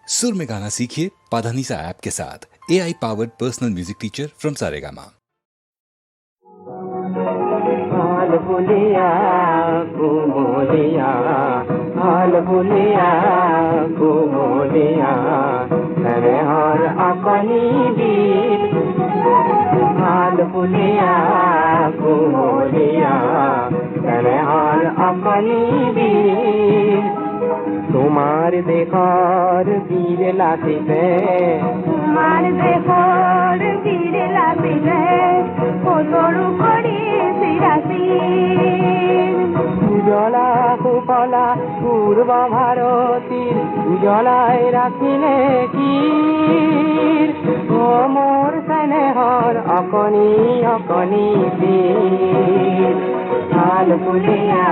सुर में गाना सीखिए पाधानीसा ऐप के साथ AI powered personal music teacher from Saregama. हाल भुलिया कुमोलिया, हाल भुलिया कुमोलिया, तेरे हार अपनी बीत। हाल भुलिया कुमोलिया, तेरे हार अपनी बीत। তোমার দেখার বীরে লাতিলে, তোমার দেহর ফিরে লাগিলে কতরু করি সিরাসি। উজলা সুফলা পূর্ব ভারতীর উজলায় রাখিলে কি ও মোর স্নেহর অকনি অকনি বীর। হাল ভুলিয়া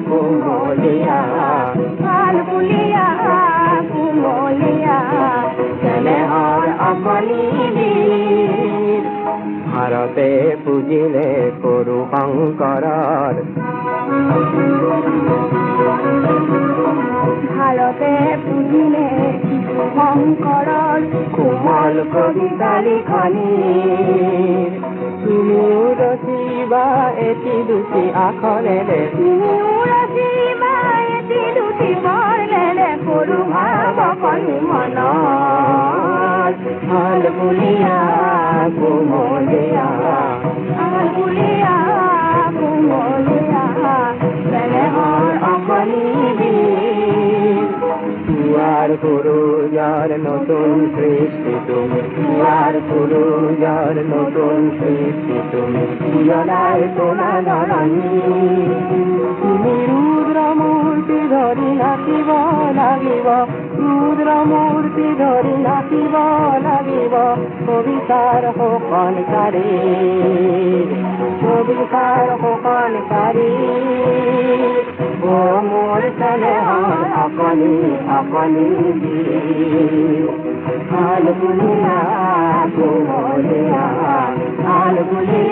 কুমলিয়া, হাল ভুলিয়া কুমলিয়া, স্নেহর অকনি বীর। ভারতে পুজিলে করু শঙ্করর, ভারতে পুজিলে শঙ্করর কোমল কবিতা লিখনি। তুমি রচিবা এটি দুটি আখরেলে, উড়াসি বায়তি দুটি বর্ণেলে করু ভাব কনি মন। হাল ভুলিয়া কুমলিয়া, হাল ভুলিয়া কুমলিয়া, স্নেহর অকনি বীর। তুয়ার পুরুষার নতুন সৃষ্টি তুমি, তুয়ার পুরুষার নতুন সৃষ্টি তুমি, উজলায় সোনা ধরণী। তুমি রুদ্র মূর্তি ধরি নাচিব লাগিব, রুদ্র মূর্তি ধরি নাচিব লাগিব, কবিতার শোকনকাৰী, কবিতাৰ শোকনকাৰী। ও মোৰ স্নেহৰ অকনি অকনি বীৰ। হাল ভুলিয়া কুমলিয়া, হাল ভুলিয়া